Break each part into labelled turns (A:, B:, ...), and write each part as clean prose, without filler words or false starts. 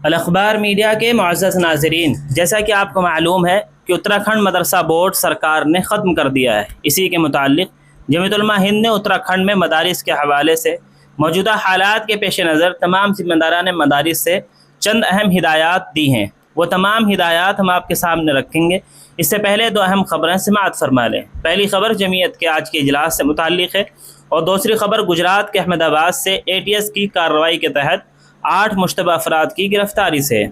A: الاخبار media کے معزز ناظرین، جیسا کہ آپ کو معلوم ہے کہ اتراکھنڈ مدرسہ بورڈ سرکار نے ختم کر دیا ہے۔ اسی کے متعلق جمعیت علماء ہند نے اتراکھنڈ میں مدارس کے حوالے سے موجودہ حالات کے پیش نظر تمام ذمہ داران مدارس سے چند اہم ہدایات دی ہیں۔ وہ تمام ہدایات ہم آپ کے سامنے رکھیں گے۔ اس سے پہلے دو اہم خبریں سماعت فرما لیں۔ پہلی خبر جمعیت کے آج کے اجلاس سے متعلق ہے اور دوسری خبر گجرات کے احمد آباد سے ATS کی کارروائی کے تحت 8 مشتبہ افراد کی گرفتاری سے۔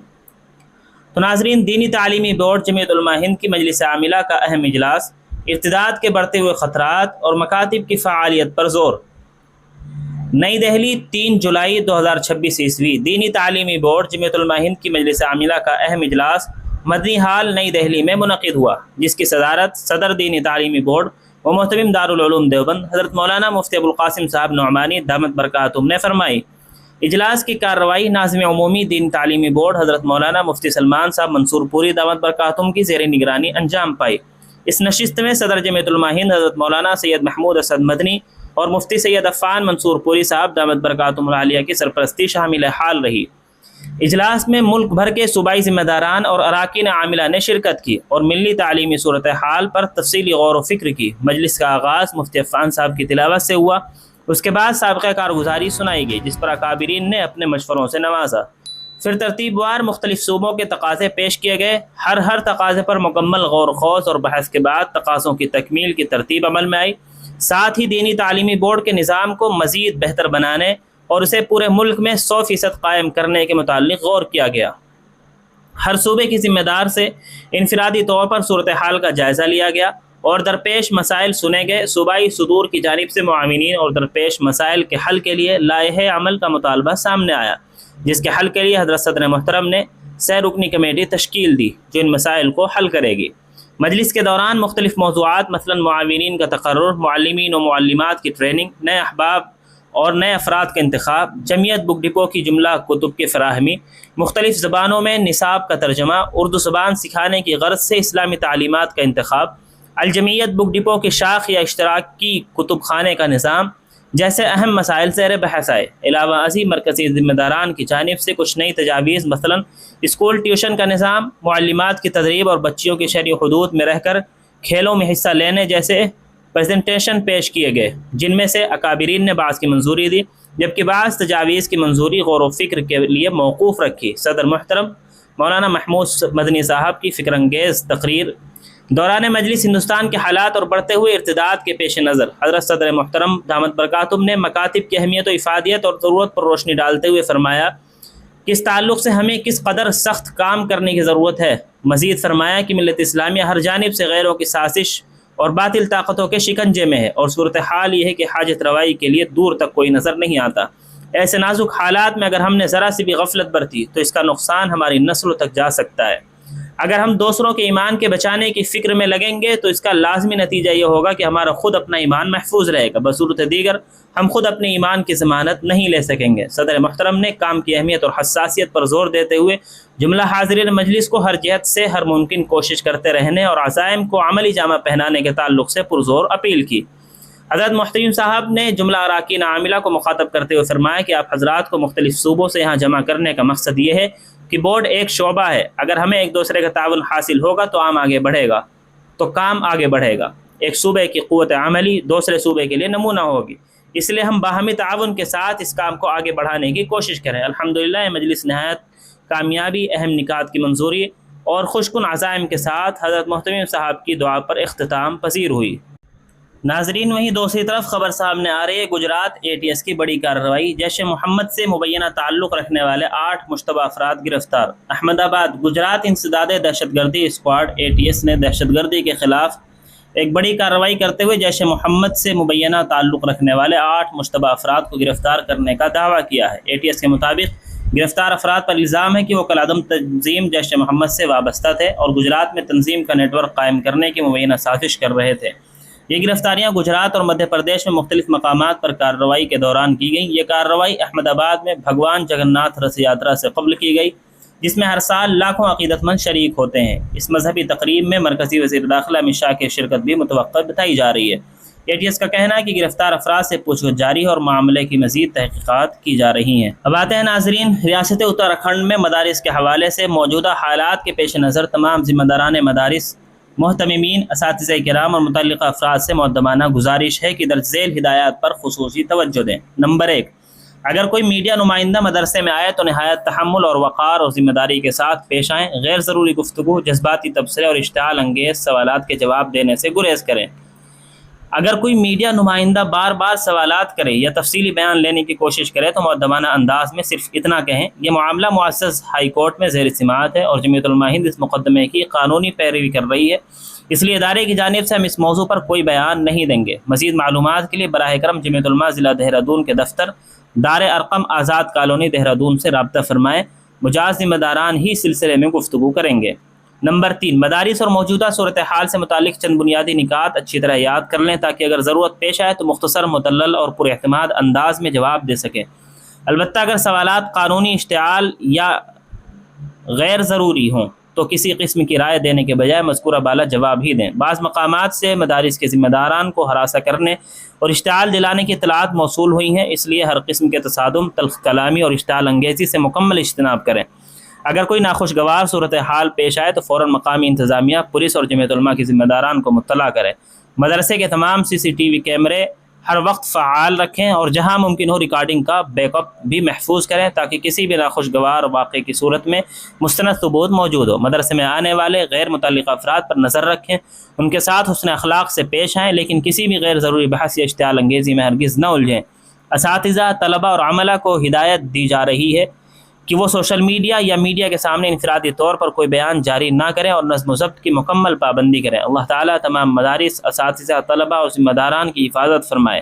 A: تو ناظرین، دینی تعلیمی بورڈ جمعیت علماء ہند کی مجلس عاملہ کا اہم اجلاس ارتداد کے بڑھتے ہوئے خطرات اور مکاتب کی فعالیت پر زور۔ نئی دہلی، 3 جولائی 2026 عیسوی۔ دینی تعلیمی بورڈ جمعیت علماء ہند کی مجلس عاملہ کا اہم اجلاس مدنی ہال نئی دہلی میں منعقد ہوا، جس کی صدارت صدر دینی تعلیمی بورڈ و محتمم دارالعلوم دیوبند حضرت مولانا مفتی ابوالقاسم صاحب نعمانی دامت برکاتہم نے فرمائی۔ اجلاس کی کارروائی ناظم عمومی دین تعلیمی بورڈ حضرت مولانا مفتی سلمان صاحب منصور پوری دامت برکاتہم کی زیر نگرانی انجام پائی۔ اس نشست میں صدر جمعیت علماء ہند حضرت مولانا سید محمود اسد مدنی اور مفتی سید عفان منصور پوری صاحب دامت برکاتہم العالیہ کی سرپرستی شامل حال رہی۔ اجلاس میں ملک بھر کے صوبائی ذمہ داران اور اراکین عاملہ نے شرکت کی اور ملی تعلیمی صورتحال پر تفصیلی غور و فکر کی۔ مجلس کا آغاز مفتی عفان صاحب کی تلاوت سے ہوا۔ اس کے بعد سابقہ کارگزاری سنائی گئی، جس پر اکابرین نے اپنے مشوروں سے نوازا۔ پھر ترتیب وار مختلف صوبوں کے تقاضے پیش کیے گئے۔ ہر تقاضے پر مکمل غور و خوض اور بحث کے بعد تقاضوں کی تکمیل کی ترتیب عمل میں آئی۔ ساتھ ہی دینی تعلیمی بورڈ کے نظام کو مزید بہتر بنانے اور اسے پورے ملک میں 100% قائم کرنے کے متعلق غور کیا گیا۔ ہر صوبے کی ذمہ دار سے انفرادی طور پر صورتحال کا جائزہ لیا گیا اور درپیش مسائل سنے گئے۔ صوبائی صدور کی جانب سے معاونین اور درپیش مسائل کے حل کے لیے لائحہ عمل کا مطالبہ سامنے آیا، جس کے حل کے لیے حضرت صدر محترم نے 6 رکنی کمیٹی تشکیل دی، جو ان مسائل کو حل کرے گی۔ مجلس کے دوران مختلف موضوعات مثلا معاونین کا تقرر، معلمین و معلمات کی ٹریننگ، نئے احباب اور نئے افراد کا انتخاب، جمعیت بک ڈپو کی جملہ کتب کی فراہمی، مختلف زبانوں میں نصاب کا ترجمہ، اردو زبان سکھانے کی غرض سے اسلامی تعلیمات کا انتخاب، الجمعیت بک ڈپو کی شاخ یا اشتراکی کتب خانے کا نظام جیسے اہم مسائل زیر بحث آئے۔ علاوہ ازیں مرکزی ذمہ داران کی جانب سے کچھ نئی تجاویز مثلا اسکول ٹیوشن کا نظام، معلمات کی تدریب اور بچیوں کی شرعی حدود میں رہ کر کھیلوں میں حصہ لینے جیسے پریزنٹیشن پیش کیے گئے، جن میں سے اکابرین نے بعض کی منظوری دی، جبکہ بعض تجاویز کی منظوری غور و فکر کے لیے موقوف رکھی۔ صدر محترم مولانا محمود مدنی صاحب کی فکر انگیز تقریر۔ دوران مجلس ہندوستان کے حالات اور بڑھتے ہوئے ارتداد کے پیش نظر حضرت صدر محترم دامت برکاتہم نے مکاتب کی اہمیت و افادیت اور ضرورت پر روشنی ڈالتے ہوئے فرمایا کہ اس تعلق سے ہمیں کس قدر سخت کام کرنے کی ضرورت ہے۔ مزید فرمایا کہ ملت اسلامیہ ہر جانب سے غیروں کی سازش اور باطل طاقتوں کے شکنجے میں ہے اور صورتحال یہ ہے کہ حاجت روائی کے لیے دور تک کوئی نظر نہیں آتا۔ ایسے نازک حالات میں اگر ہم نے ذرا سی بھی غفلت برتی تو اس کا نقصان ہماری نسلوں تک جا سکتا ہے۔ اگر ہم دوسروں کے ایمان کے بچانے کی فکر میں لگیں گے تو اس کا لازمی نتیجہ یہ ہوگا کہ ہمارا خود اپنا ایمان محفوظ رہے گا، بصورت دیگر ہم خود اپنے ایمان کی ضمانت نہیں لے سکیں گے۔ صدر محترم نے کام کی اہمیت اور حساسیت پر زور دیتے ہوئے جملہ حاضرین مجلس کو ہر جہت سے ہر ممکن کوشش کرتے رہنے اور عزائم کو عملی جامہ پہنانے کے تعلق سے پرزور اپیل کی۔ حضرت محترم صاحب نے جملہ اراکین عاملہ کو مخاطب کرتے ہوئے فرمایا کہ آپ حضرات کو مختلف صوبوں سے یہاں جمع کرنے کا مقصد یہ ہے کہ بورڈ ایک شعبہ ہے، اگر ہمیں ایک دوسرے کا تعاون حاصل ہوگا تو کام آگے بڑھے گا۔ ایک صوبے کی قوت عملی دوسرے صوبے کے لیے نمونہ ہوگی، اس لیے ہم باہمی تعاون کے ساتھ اس کام کو آگے بڑھانے کی کوشش کریں۔ الحمدللہ یہ مجلس نہایت کامیابی، اہم نکات کی منظوری اور خوشکن عزائم کے ساتھ حضرت محترم صاحب کی دعا پر اختتام پذیر ہوئی۔ ناظرین، وہیں دوسری طرف خبر سامنے آ رہی ہے گجرات ATS کی بڑی کارروائی۔ جیش محمد سے مبینہ تعلق رکھنے والے 8 مشتبہ افراد گرفتار۔ احمد آباد، گجرات انسداد دہشت گردی اسکواڈ ATS نے دہشت گردی کے خلاف ایک بڑی کارروائی کرتے ہوئے جیش محمد سے مبینہ تعلق رکھنے والے 8 مشتبہ افراد کو گرفتار کرنے کا دعویٰ کیا ہے۔ ATS کے مطابق گرفتار افراد پر الزام ہے کہ وہ کالعدم تنظیم جیش محمد سے وابستہ تھے اور گجرات میں تنظیم کا نیٹ ورک قائم کرنے کی مبینہ سازش کر رہے تھے۔ یہ گرفتاریاں گجرات اور مدھیہ پردیش میں مختلف مقامات پر کارروائی کے دوران کی گئیں۔ یہ کارروائی احمد آباد میں بھگوان جگن ناتھ رتھ یاترا سے قبل کی گئی، جس میں ہر سال لاکھوں عقیدت مند شریک ہوتے ہیں۔ اس مذہبی تقریب میں مرکزی وزیر داخلہ امت شاہ کی شرکت بھی متوقع بتائی جا رہی ہے۔ ATS کا کہنا ہے کہ گرفتار افراد سے پوچھ گچھ جاری ہے اور معاملے کی مزید تحقیقات کی جا رہی ہیں۔ اب آتے ہیں ناظرین، ریاست اتراکھنڈ میں مدارس کے حوالے سے موجودہ حالات کے پیش نظر تمام ذمہ داران مدارس، محتممین، اساتذہ کرام اور متعلقہ افراد سے مؤدبانہ گزارش ہے کہ درج ذیل ہدایات پر خصوصی توجہ دیں۔ نمبر 1، اگر کوئی میڈیا نمائندہ مدرسے میں آئے تو نہایت تحمل اور وقار اور ذمہ داری کے ساتھ پیش آئیں۔ غیر ضروری گفتگو، جذباتی تبصرے اور اشتعال انگیز سوالات کے جواب دینے سے گریز کریں۔ اگر کوئی میڈیا نمائندہ بار بار سوالات کرے یا تفصیلی بیان لینے کی کوشش کرے تو مؤدبانہ انداز میں صرف اتنا کہیں، یہ معاملہ معزز ہائی کورٹ میں زیر سماعت ہے اور جمعیت علماء ہند اس مقدمے کی قانونی پیروی کر رہی ہے، اس لیے ادارے کی جانب سے ہم اس موضوع پر کوئی بیان نہیں دیں گے۔ مزید معلومات کے لیے براہ کرم جمعیت علماء ضلع دہرادون کے دفتر دار ارقم آزاد کالونی دہرادون سے رابطہ فرمائیں، مجاز ذمہ داران ہی سلسلے میں گفتگو کریں گے۔ نمبر 3، مدارس اور موجودہ صورتحال سے متعلق چند بنیادی نکات اچھی طرح یاد کر لیں تاکہ اگر ضرورت پیش آئے تو مختصر، مدلل اور پر اعتماد انداز میں جواب دے سکیں۔ البتہ اگر سوالات قانونی، اشتعال یا غیر ضروری ہوں تو کسی قسم کی رائے دینے کے بجائے مذکورہ بالا جواب ہی دیں۔ بعض مقامات سے مدارس کے ذمہ داران کو ہراساں کرنے اور اشتعال دلانے کی اطلاعات موصول ہوئی ہیں، اس لیے ہر قسم کے تصادم، تلخ کلامی اور اشتعال انگیزی سے مکمل اجتناب کریں۔ اگر کوئی ناخوشگوار صورتحال پیش آئے تو فوراً مقامی انتظامیہ، پولیس اور جمعیت علماء کی ذمہ داران کو مطلع کریں۔ مدرسے کے تمام CCTV کیمرے ہر وقت فعال رکھیں اور جہاں ممکن ہو ریکارڈنگ کا بیک اپ بھی محفوظ کریں تاکہ کسی بھی ناخوشگوار واقعے کی صورت میں مستند ثبوت موجود ہو۔ مدرسے میں آنے والے غیر متعلقہ افراد پر نظر رکھیں، ان کے ساتھ حسن اخلاق سے پیش آئیں، لیکن کسی بھی غیر ضروری بحث یا اشتعال انگیزی میں ہرگز نہ الجھیں۔ اساتذہ، طلبہ اور عملہ کو ہدایت دی جا رہی ہے کہ وہ سوشل میڈیا یا میڈیا کے سامنے انفرادی طور پر کوئی بیان جاری نہ کریں اور نظم و ضبط کی مکمل پابندی کریں۔ اللہ تعالیٰ تمام مدارس، اساتذہ، طلبہ اور ذمہ داران کی حفاظت فرمائے،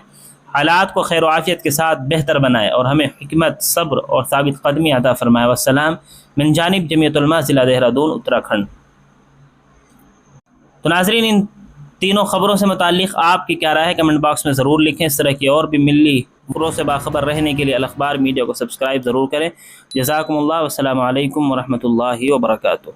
A: حالات کو خیر و عافیت کے ساتھ بہتر بنائے اور ہمیں حکمت، صبر اور ثابت قدمی عطا فرمائے۔ والسلام من جانب جمعیت علماء ضلع دہرادون اتراکھنڈ۔ تو ناظرین، ان تینوں خبروں سے متعلق آپ کی کیا رائے ہے کمنٹ باکس میں ضرور لکھیں۔ اس طرح کی اور بھی ملی خبروں سے باخبر رہنے کے لیے الاخبار میڈیا کو سبسکرائب ضرور کریں۔ جزاکم اللہ، والسلام علیکم ورحمۃ اللہ وبرکاتہ۔